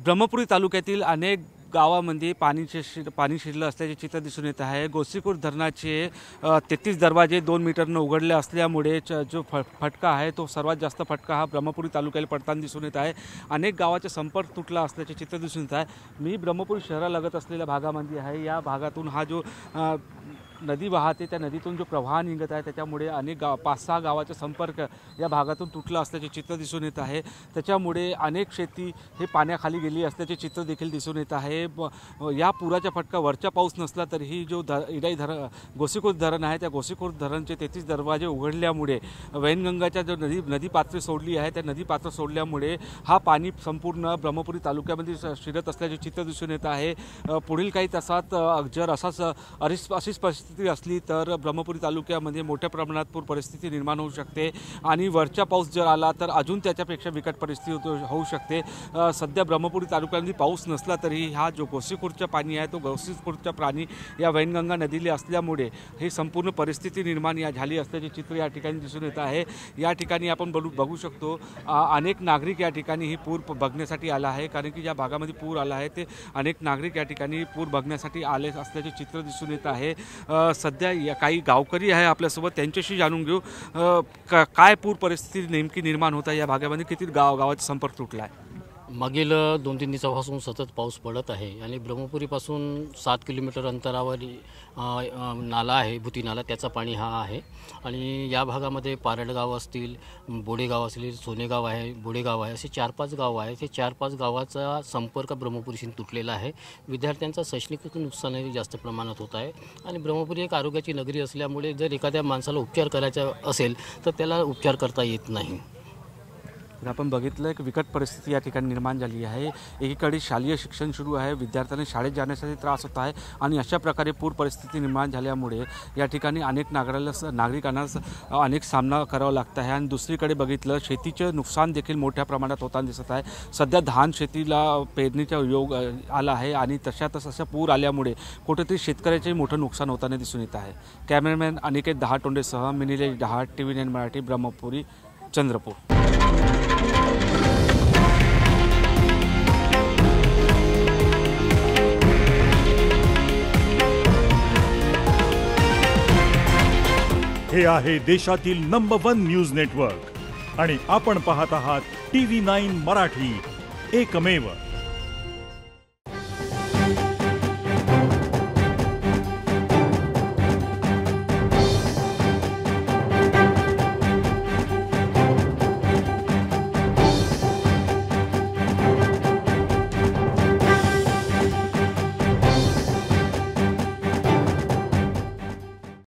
ब्रह्मपुरी तालुक्यातील अनेक गावांमध्ये पाणी शिरलं असल्याचे चित्र दिसून येत आहे। गोसीखुर्द धरणाचे 33 दरवाजे 2 मीटरनं उघडले असल्यामुळे जो फटका आहे तो सर्वात जास्त फटका हा ब्रह्मपुरी तालुक्याला पडताना दिसून येत आहे। अनेक गावाचा संपर्क तुटला असल्याचे चित्र दिसून येत आहे। मी ब्रह्मपुरी शहरालगत असलेल्या भागामध्ये आहे। या भागातून हा जो नदी वाहते त्या नदीतून जो प्रवाह निघत आहे त्याच्यामुळे अनेक 5-6 गावाचा संपर्क या भागातून तुटला असल्याचे चित्र दिसून येत आहे। त्याच्यामुळे अनेक शेती हे पाण्याखाली गेली असल्याचे चित्र देखील दिसून येत आहे। या पुराचा फटका वरचा पाऊस नसला तरीही जो इडाई गोसीखुर्द धरण आहे त्या गोसीखुर्द धरणचे 33 दरवाजे उघडल्यामुळे वैनगंगाच्या जो नदी पात्र सोडली आहे त्या नदी पात्र सोडल्यामुळे हा पाणी संपूर्ण ब्रह्मपुरी तालुक्यामध्ये शिरत असल्याचे चित्र दिसून येत आहे। पुढील काही तासात जर अशीच परिस्थिती असली तर ब्रह्मपुरी तालुक्यामध्ये मोठ्या प्रमाणात पूर परिस्थिती निर्माण होऊ शकते आणि वरचा पाऊस जर आला तर अजून त्याच्यापेक्षा बिकट परिस्थिती होऊ शकते। सध्या ब्रह्मपुरी तालुक्यामध्ये पाऊस नसला तरी हा जो गोसीखुर्दचा पाणी आहे तो गोसीखुर्दचा पाणी या वैनगंगा नदीला असल्यामुळे ही संपूर्ण परिस्थिती निर्माण झाली असल्याचे चित्र या ठिकाणी दिसून येत आहे। या ठिकाणी आपण बघू शकतो अनेक नागरिक या ठिकाणी ही पूर बघण्यासाठी आला आहे, कारण की ज्या भागामध्ये पूर आला आहे ते अनेक नागरिक या ठिकाणी पूर बघण्यासाठी आले असल्याचे चित्र दिसून येत आहे। सध्या काही गावकरी आहे आपल्यासोबत, त्यांच्याशी जाणून घेऊ काय पूर परिस्थिती नेमकी निर्माण होत आहे या भागामध्ये, किती गावाचा संपर्क तुटला आहे। मागील 2-3 दिवसापासून सतत पाऊस पडत आहे आणि ब्रह्मपुरीपासून 7 किलोमीटर अंतरावर नाला आहे, भूती नाला, त्याचा पाणी हा आहे। आणि या भागामध्ये पारडगाव असतील, बोडेगाव असतील, सोनेगाव आहे, बोडेगाव आहे, असे 4-5 गाव आहेत। हे 4-5 गावाचा संपर्क ब्रह्मपुरीशी तुटलेला आहे। विद्यार्थ्यांचा शैक्षणिक नुकसानही जास्त प्रमाणात होत आहे आणि ब्रह्मपुरी एक आरोग्याची नगरी असल्यामुळे जर एखाद्या माणसाला उपचार करायचा असेल तर त्याला उपचार करता येत नाही। आपण बघितलं एक विकट परिस्थिती या ठिकाणी निर्माण झाली आहे। एकीकडे शालेय शिक्षण सुरू आहे, विद्यार्थ्यांना शाळेत जाण्यासाठी त्रास होत आहे आणि अशा प्रकारे पूर परिस्थिती निर्माण झाल्यामुळे या ठिकाणी अनेक नागरिकांना अनेक सामना करावा लागत आहे। आणि दुसरीकडे बघितलं शेतीचे नुकसान देखील मोठ्या प्रमाणात होताना दिसत आहे। सध्या धान शेतीला पेरणीचा योग आला आहे आणि तशातच अशा पूर आल्यामुळे कुठेतरी शेतकऱ्याचेही मोठं नुकसान होताना दिसून येत आहे। कॅमेरामॅन अनिकेत दहाटोंडेसह मी निलेश दहाट, TV9 मराठी, ब्रह्मपुरी, चंद्रपूर। हे आहे देशातील नंबर 1 न्यूज नेटवर्क आणि आपण पाहत आहात TV9 मराठी, एकमेव।